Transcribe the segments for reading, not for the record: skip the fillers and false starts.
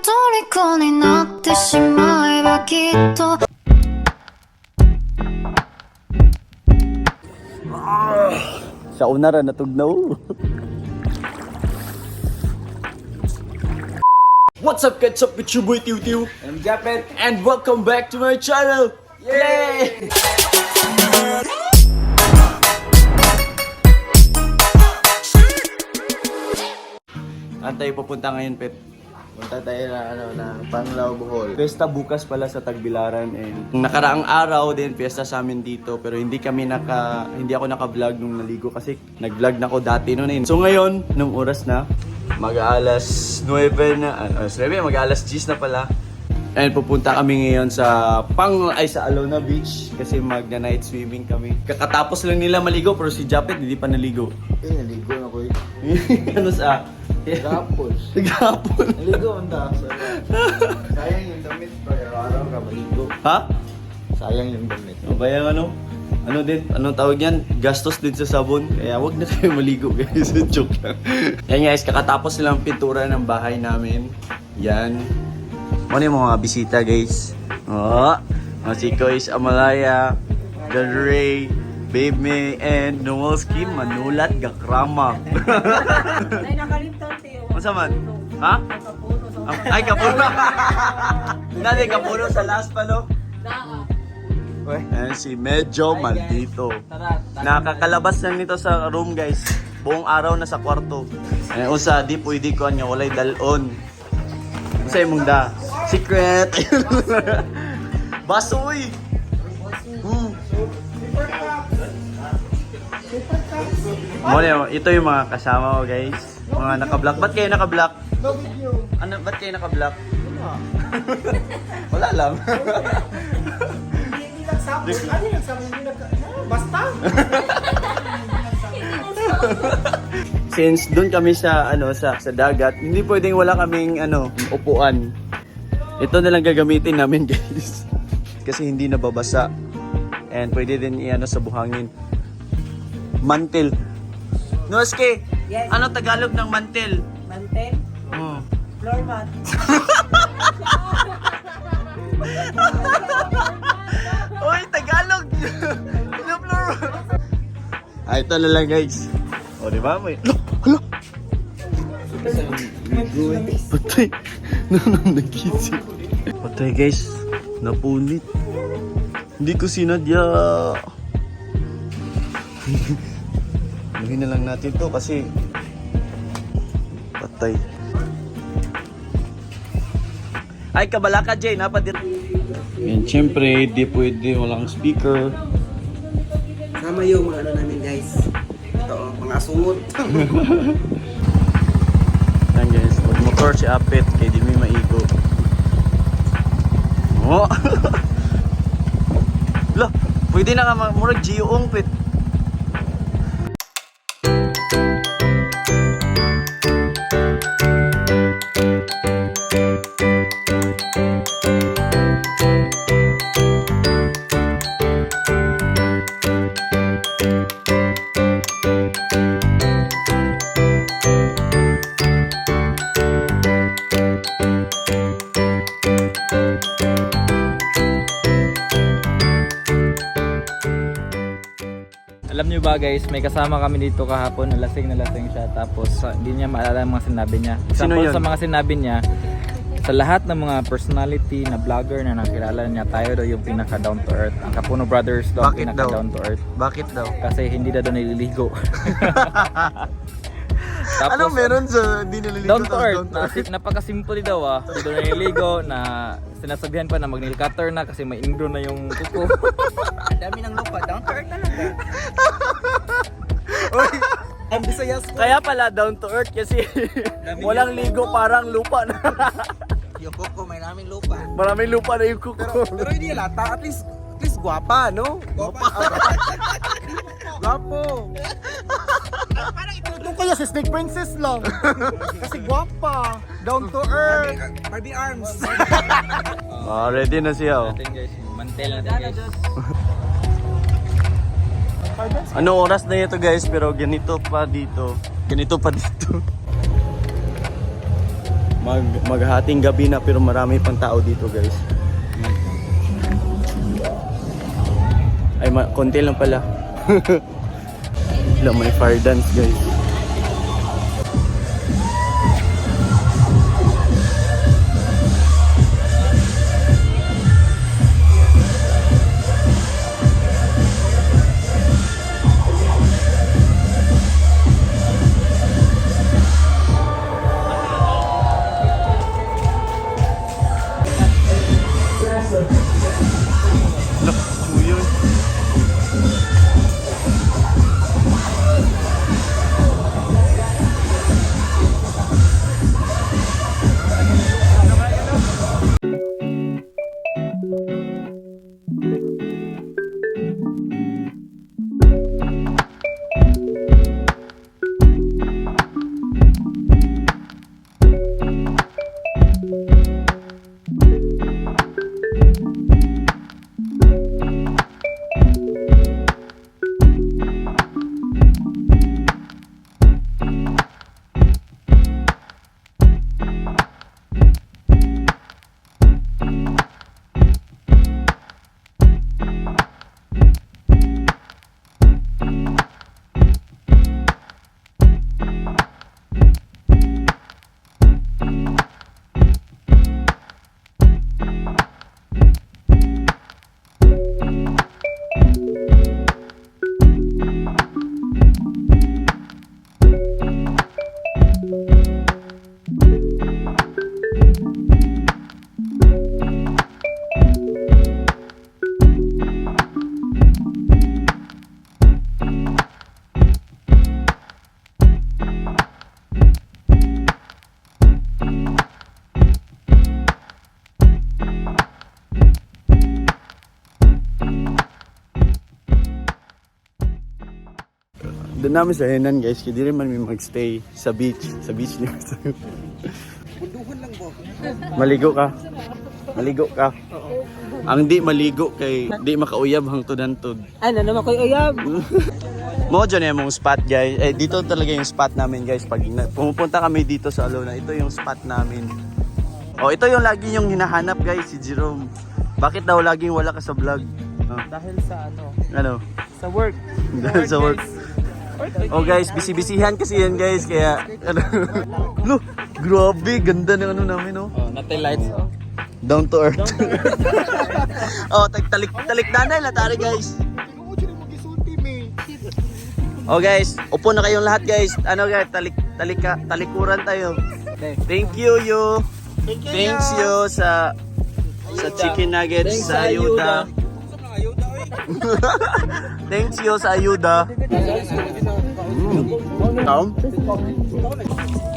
虜になってしまえばきっと Sa una ra natugnaw. What's up, catch up with your boy Tiu Tiu. I'm Japet. And welcome back to my channel. Yay! Saan tayo pupunta ngayon, Pet? Punta tayo na Panglao, Bohol. Pesta bukas pala sa Tagbilaran, and nakaraang araw din piyesta sa amin dito, pero hindi ako naka-vlog nung naligo kasi nag-vlog na ako dati noon. So ngayon, nung oras na mag-alas 9 na, mag-alas 10 na pala. And pupunta kami ngayon sa Alona Beach kasi magna-night swimming kami. Kakatapos lang nila maligo pero si Japet hindi pa naligo. Naligo na ko eh. Ano sa? Gapos. Gapon. Naligo ang ta. Sayang yung damit. Araw-araw ka maligo. Ha? Sayang yung damit. O ba yung anong tawag yan? Gastos din sa sabon. Kaya wag na kayo maligo guys. Joke lang. Yan guys, kakatapos nilang pintura ng bahay namin. Yan. Ano yung mga bisita guys? Si Kois Amalaya, Del Rey, Babe May, and Nowalski, Manulat, Gakrama. Ay, nakalimtan tayo. Masa man? Ha? Ay, kapuno. Dati kapuno sa last pa, no? Ayan si Medyo Maldito. Nakakalabas lang nito sa room, guys. Buong araw na sa kwarto. Ayan, usa, di pwede ko niya, walay dalon. Sa imong da. Secret. Basoy. Ito yung mga kasama ko, guys. Mga naka-block. Ba't kayo naka-block? No video. Ba't kayo naka-block? Wala lang. Hindi nagsabi. Ano yung nagsabi? Basta. Since doon kami sa sa dagat, hindi pwedeng wala kaming upuan. Ito na lang gagamitin namin, guys. Kasi hindi nababasa. And pwede din sa buhangin. Mantel. Noske, Yes. ano Tagalog ng mantel? Mantel? Floor mat. Oy, Tagalog! Ito na lang, guys. O, di ba? May... Hala! Patay! Nagising. Patay, guys. Napunit. Hindi ko sinadya. Luhin na lang natin to kasi patay. Ay, kabala ka, Jay. Napadir. And syempre, di pwede walang speaker. Sama yung mga namin guys. Ito, mga sungot. Yan guys, mag-motor si Apet kay di may maigo. Oh! Lah, pwede na nga murag Gio-ong Pet. Alam niyo ba guys, may kasama kami dito kahapon na lasing siya tapos hindi niya maalala ang mga sinabi niya. Sino yun? Sa mga sinabi niya, sa lahat ng mga personality na vlogger na nakilala niya, tayo daw yung pinaka down to earth. Ang Kapuno Brothers daw ang Bakit pinaka daw? down to earth. Bakit daw? Kasi hindi daw nililigo. Tapos, Anong meron sa di naliligo? down to earth, napaka-simple daw Hindi daw nililigo na sinasabihan pa na mag-nail cutter na kasi may ingro na yung kuko. Ang dami ng lupa, down to earth talaga. Ang Visayas ko. Kaya pala down to earth kasi walang ligo, parang lupa na. Yung kuko, may naming lupa. Maraming lupa na yung kuko. Pero hindi halata, at least guwapa, no? Guwapa. Guwapo. Parang itutong kayo sa Snake Princess lang. Kasi guwapa. Down to earth. Barbie arms. Ready na siya. Natin guys, mantel natin guys. Ano oras na ito guys, pero ganito pa dito. maghating gabi na pero marami pang tao dito guys. Ay, konti lang pala. Wala, may fire dance guys. Doon namin sa Henan guys, hindi rin man may magstay sa beach. Sa beach niya. Maligo ka. Maligo ka. Ang di maligo kay di makauyab hangtod-hantod. Ano naman ko uyab? Mo dyan yung spot guys. Eh, dito talaga yung spot namin guys. Pag pumupunta kami dito sa Alona, ito yung spot namin. Oh, ito yung lagi yung hinahanap guys, si Jerome. Bakit daw laging wala ka sa vlog? Oh. Dahil sa Ano? sa work. Dahil sa work. Oh guys, busy-busyhan kasi yan guys, kaya ano. Look, grabe, ganda ng ano namin oh. Oh, natay lights. Down to earth. Oh, talik nanay latari guys. Oh guys, upo na kayong lahat guys. Ano guys, talikuran tayo. Thank you. Thanks you sa chicken nuggets, sa ayuda. Thanks you sa ayuda. Taom?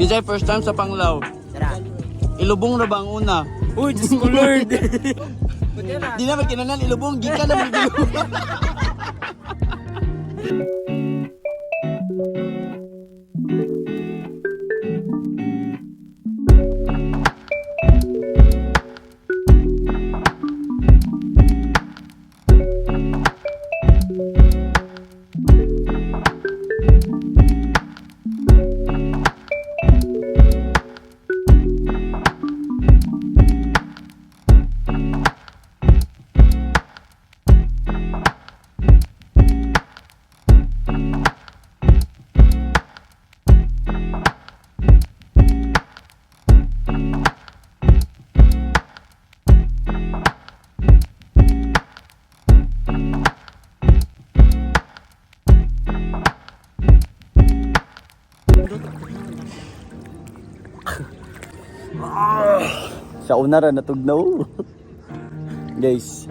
Kisay first time sa Panglao. Ilubong na ba ang una? Uy, Diyos ko Lord! Di na magkinanan ilubong, gikan na ilubong. Sa una ra natugnaw. Guys,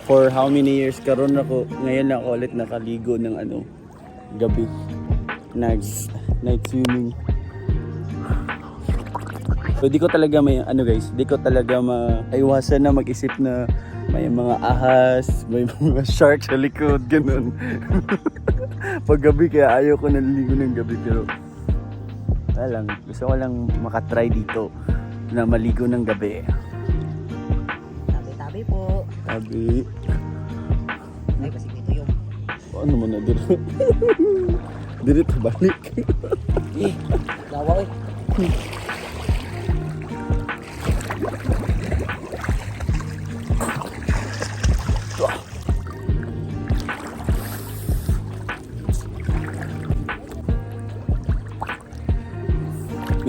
for how many years karon ako, ngayon lang ako ulit nakaligo ng ano, gabi. Night swimming. So di ko talaga may ano guys, di ko talaga maiwasan na mag-isip na may mga ahas, may mga shark sa likod, ganun. Pag gabi kaya ayaw ko naliligo ng gabi pero wala lang, gusto ko lang makatry dito na maligo ng gabi. Tabi-tabi po. Tabi. Ay, kasi dito yung... Ano man na dito? Dito balik. Lawa eh.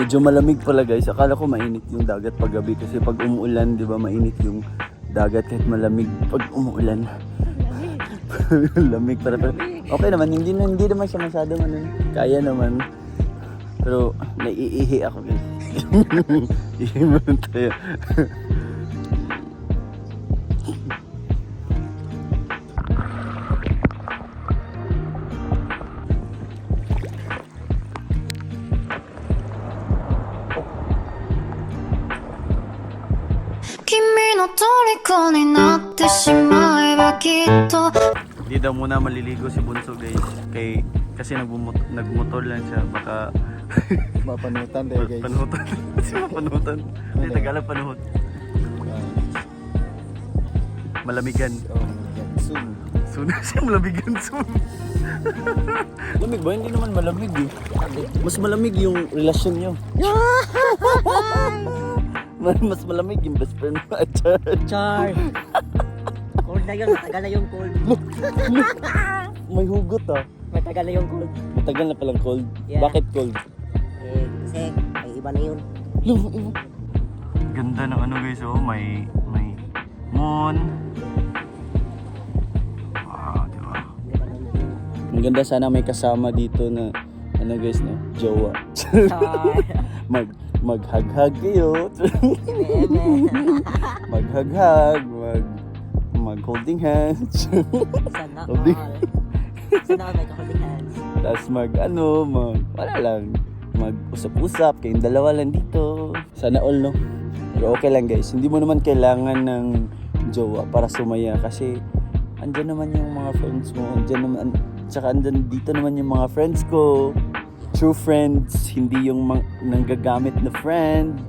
Medyo malamig pala guys. Akala ko mainit yung dagat pag gabi kasi pag umuulan, 'di ba, mainit yung dagat kahit malamig pag umuulan. Lamig para. Okay naman, hindi naman siya masyadong ano. Kaya naman. Pero naiihi ako guys. Ihi muna tayo. Kimi no toriko ni natte shimaeba kitto. Hindi daw muna maliligo si Bunso guys. Kasi nagmotor lang siya. Baka Mapanutan tayo guys. panuhutan. Kasi mapanuhutan. Hindi, Tagalog panuhot. Malamigan. Oh, soon. Soon siya malamigan soon. Lamig ba? Hindi naman malamig eh. Mas malamig yung relasyon nyo. Mas malamig yung best friend mo. Char. Cold na yun, matagal na yung cold. May hugot ah. Matagal na yung cold. Matagal na palang cold. Yeah. Bakit cold? Kasi may iba na yun. Ganda ng ano guys, oh. May moon. Wow, diba? Ang ganda, sana may kasama dito na ano guys, no? Jowa. Maghaghag kayo. Maghaghag, mag holding hands. Sana Holding. all. Sana all may ka-holding hands. Tapos wala lang. Mag-usap-usap, kayong dalawa lang dito. Sana all, no? Pero okay lang guys, hindi mo naman kailangan ng jowa para sumaya kasi andyan naman yung mga friends mo, tsaka andyan dito naman yung mga friends ko. True friends, hindi yung nanggagamit na friends.